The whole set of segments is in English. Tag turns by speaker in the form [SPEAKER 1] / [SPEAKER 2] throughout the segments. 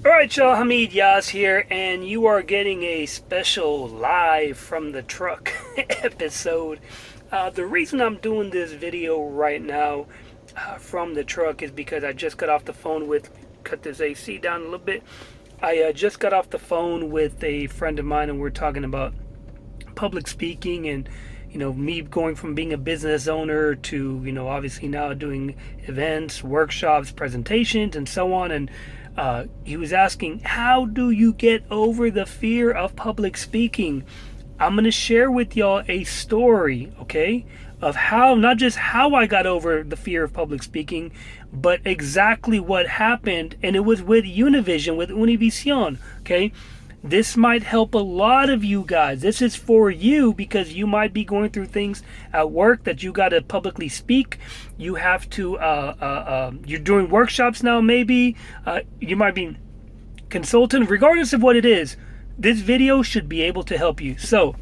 [SPEAKER 1] Alright y'all, Hamid Yaz here, and you are getting a special live from the truck episode. The reason I'm doing this video right now from the truck is because I just got off the phone with, cut this AC down a little bit. I just got off the phone with a friend of mine, and we're talking about public speaking and me going from being a business owner to obviously now doing events, workshops, presentations, and so on. And he was asking, how do you get over the fear of public speaking? I'm going to share with y'all a story, okay, of how, not just how I got over the fear of public speaking, but exactly what happened. And it was with Univision, with Univision, okay? This might help a lot of you guys. This is for you because you might be going through things at work that you got to publicly speak. You have to, you're doing workshops now maybe. You might be consultant. Regardless of what it is, this video should be able to help you. So,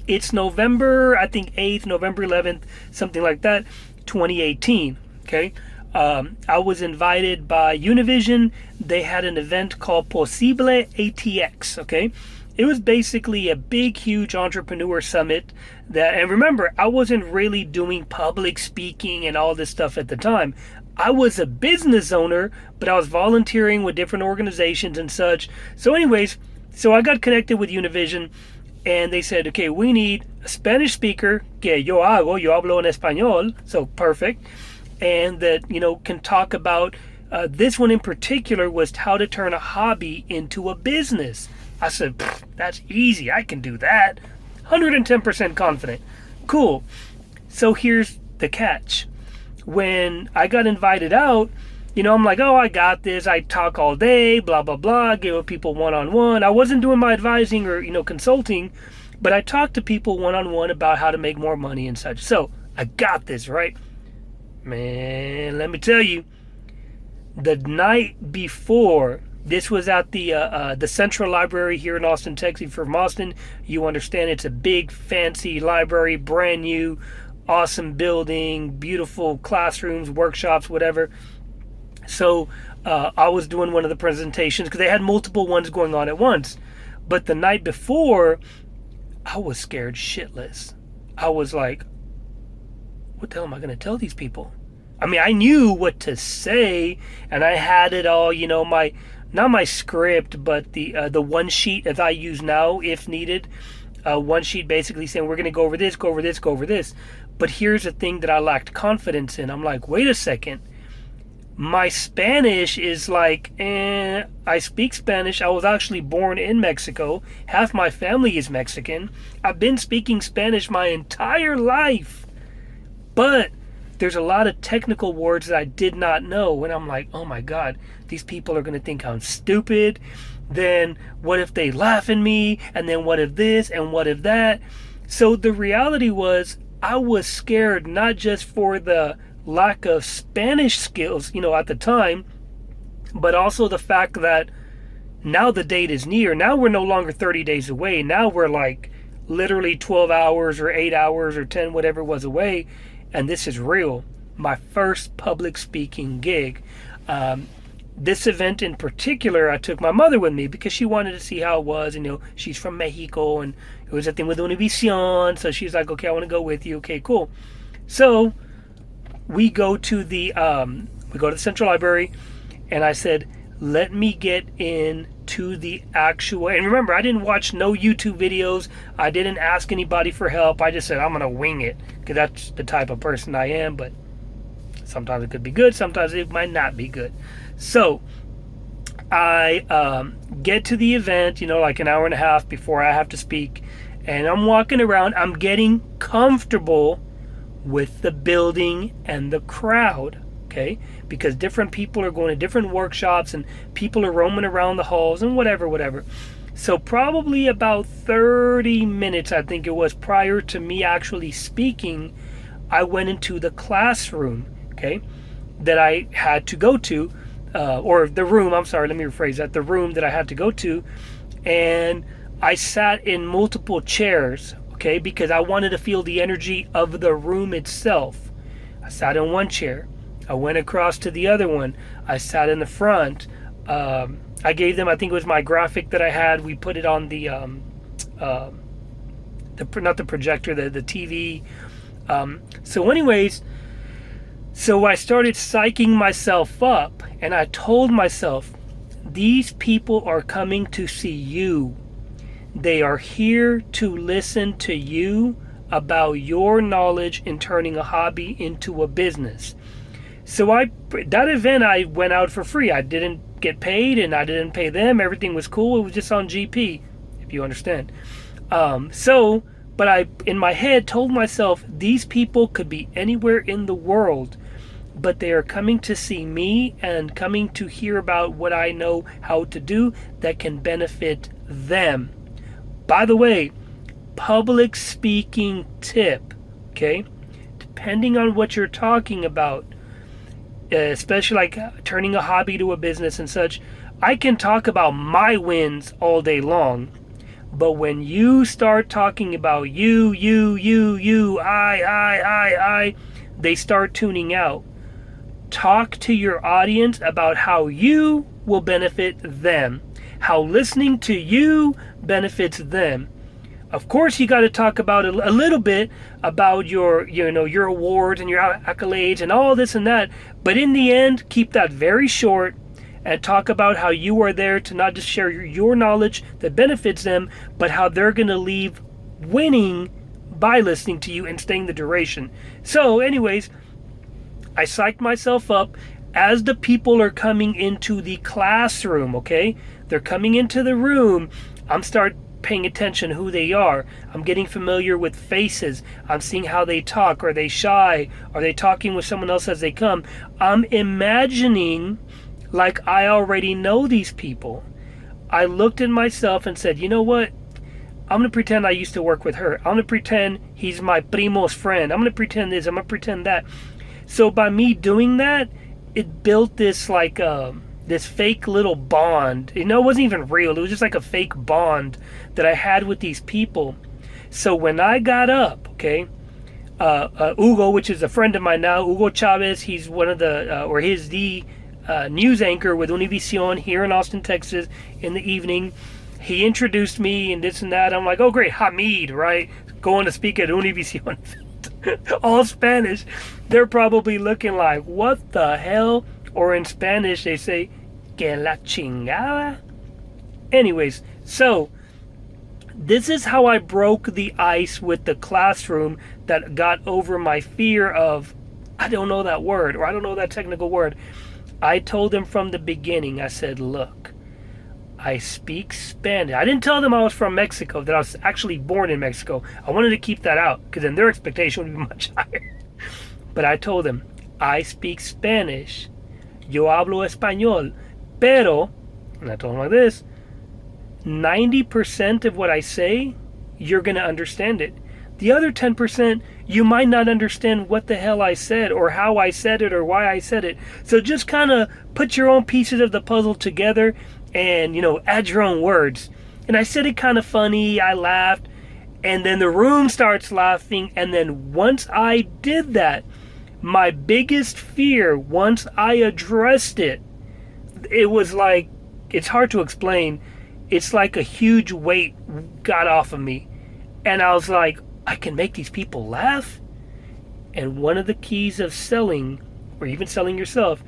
[SPEAKER 1] it's November, I think 8th, November 11th, something like that, 2018, okay? I was invited by Univision. They had an event called Posible ATX, okay? It was basically a big, huge entrepreneur summit that, and remember, I wasn't really doing public speaking and all this stuff at the time. I was a business owner, but I was volunteering with different organizations and such. So anyways, so I got connected with Univision, and they said, okay, we need a Spanish speaker, que yo hablo en español, so perfect. And that can talk about this one in particular was how to turn a hobby into a business. I said, that's easy, I can do that. 110% confident. Cool. So here's the catch. When I got invited out, I'm like, oh, I got this. I talk all day, blah blah blah, give with people one-on-one. I wasn't doing my advising or consulting, but I talked to people one-on-one about how to make more money and such. So I got this, right? Man, let me tell you, the night before, this was at the Central Library here in Austin, Texas. If you're from Austin, you understand it's a big, fancy library, brand new, awesome building, beautiful classrooms, workshops, whatever. So I was doing one of the presentations because they had multiple ones going on at once. But the night before, I was scared shitless. I was like, what the hell am I going to tell these people? I mean, I knew what to say, and I had it all, not my script, but the one sheet as I use now, if needed. One sheet basically saying, we're going to go over this, go over this, go over this. But here's the thing that I lacked confidence in. I'm like, wait a second. My Spanish is like, I speak Spanish. I was actually born in Mexico. Half my family is Mexican. I've been speaking Spanish my entire life. But there's a lot of technical words that I did not know. And I'm like, oh my God, these people are going to think I'm stupid. Then what if they laugh at me? And then what if this and what if that? So the reality was I was scared, not just for the lack of Spanish skills, at the time, but also the fact that now the date is near. Now we're no longer 30 days away. Now we're like literally 12 hours or 8 hours or 10, whatever it was away. And this is real. My first public speaking gig. This event in particular, I took my mother with me because she wanted to see how it was. And, she's from Mexico, and it was a thing with Univision. So she's like, okay, I want to go with you. Okay, cool. So we go to the Central Library, and I said, let me get into the actual, and remember, I didn't watch no YouTube videos. I didn't ask anybody for help. I just said, I'm going to wing it because that's the type of person I am. But sometimes it could be good. Sometimes it might not be good. So I get to the event, like an hour and a half before I have to speak. And I'm walking around. I'm getting comfortable with the building and the crowd. Okay, because different people are going to different workshops and people are roaming around the halls and whatever. So probably about 30 minutes, I think it was, prior to me actually speaking, I went into the classroom, okay, that I had to go to, or the room, I'm sorry, let me rephrase that, the room that I had to go to, and I sat in multiple chairs, okay, because I wanted to feel the energy of the room itself. I sat in one chair. I went across to the other one. I sat in the front. I gave them, I think it was my graphic that I had. We put it on the not the projector, the TV. So anyways, so I started psyching myself up, and I told myself, these people are coming to see you. They are here to listen to you about your knowledge in turning a hobby into a business. So that event I went out for free. I didn't get paid, and I didn't pay them. Everything was cool. It was just on GP, if you understand. But I, in my head, told myself, these people could be anywhere in the world, but they are coming to see me and coming to hear about what I know how to do that can benefit them. By the way, public speaking tip, okay? Depending on what you're talking about, especially like turning a hobby to a business and such, I can talk about my wins all day long. But when you start talking about you, I, they start tuning out. Talk to your audience about how you will benefit them, how listening to you benefits them. Of course, you got to talk about a little bit about your awards and your accolades and all this and that. But in the end, keep that very short and talk about how you are there to not just share your knowledge that benefits them, but how they're going to leave winning by listening to you and staying the duration. So anyways, I psyched myself up as the people are coming into the classroom, okay? They're coming into the room. I'm start paying attention who they are. I'm getting familiar with faces. I'm seeing how they talk. Are they shy? Are they talking with someone else as they come? I'm imagining like I already know these people. I looked at myself and said, you know what? I'm going to pretend I used to work with her. I'm going to pretend he's my primo's friend. I'm going to pretend this. I'm going to pretend that. So by me doing that, it built this like this fake little bond. It wasn't even real. It was just like a fake bond that I had with these people. So when I got up, okay, Hugo, which is a friend of mine now, Hugo Chavez, he's one of the, he's the news anchor with Univision here in Austin, Texas in the evening. He introduced me and this and that. I'm like, oh great, Hamid, right? Going to speak at Univision. All Spanish. They're probably looking like, what the hell? Or in Spanish, they say, que la chingada? Anyways, so this is how I broke the ice with the classroom that got over my fear of, I don't know that word, or I don't know that technical word. I told them from the beginning, I said, look, I speak Spanish. I didn't tell them I was from Mexico, that I was actually born in Mexico. I wanted to keep that out, because then their expectation would be much higher. But I told them, I speak Spanish. Yo hablo español. Pero, and I told them like this, 90% of what I say, you're going to understand it. The other 10%, you might not understand what the hell I said or how I said it or why I said it. So just kind of put your own pieces of the puzzle together and, add your own words. And I said it kind of funny. I laughed. And then the room starts laughing. And then once I did that, my biggest fear, once I addressed it, it was like, it's hard to explain. It's like a huge weight got off of me. And I was like, I can make these people laugh? And one of the keys of selling, or even selling yourself,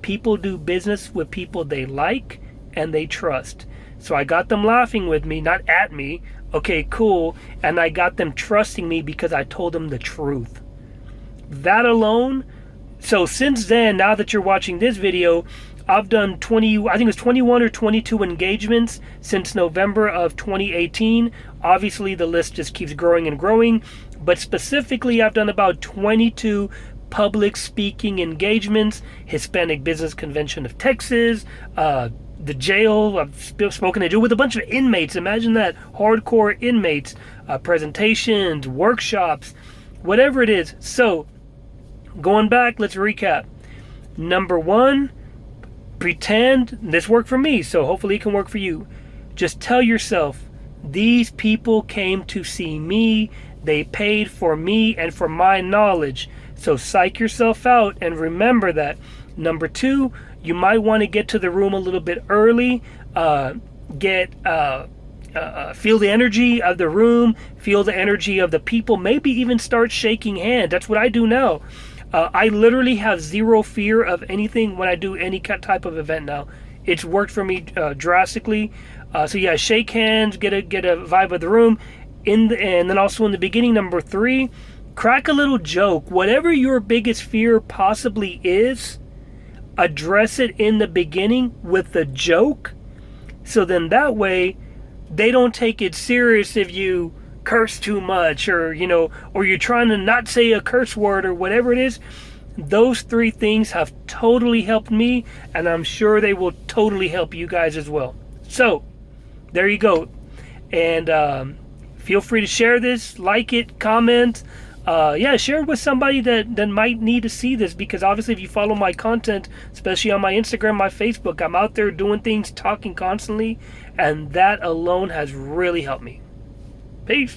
[SPEAKER 1] people do business with people they like and they trust. So I got them laughing with me, not at me. Okay, cool. And I got them trusting me because I told them the truth. That alone. So since then, now that you're watching this video, I've done 21 or 22 engagements since November of 2018. Obviously, the list just keeps growing and growing. But specifically, I've done about 22 public speaking engagements. Hispanic Business Convention of Texas, the jail. I've spoken to jail with a bunch of inmates. Imagine that. Hardcore inmates. Presentations, workshops, whatever it is. So, going back, let's recap. Number one, pretend this worked for me, so hopefully it can work for you. Just tell yourself, these people came to see me, they paid for me and for my knowledge. So psych yourself out and remember that. Number two, you might want to get to the room a little bit early, feel the energy of the room, feel the energy of the people, maybe even start shaking hands. That's what I do now. I literally have zero fear of anything when I do any type of event now. It's worked for me drastically. So yeah, shake hands, get a vibe of the room. And then also in the beginning, number 3, crack a little joke. Whatever your biggest fear possibly is, address it in the beginning with a joke. So then that way, they don't take it serious if you curse too much, or or you're trying to not say a curse word or whatever it is. Those 3 things have totally helped me, and I'm sure they will totally help you guys as well. So there you go. And feel free to share this, like it, comment. Share it with somebody that might need to see this, because obviously if you follow my content, especially on my Instagram, my Facebook, I'm out there doing things, talking constantly, and that alone has really helped me. Peace.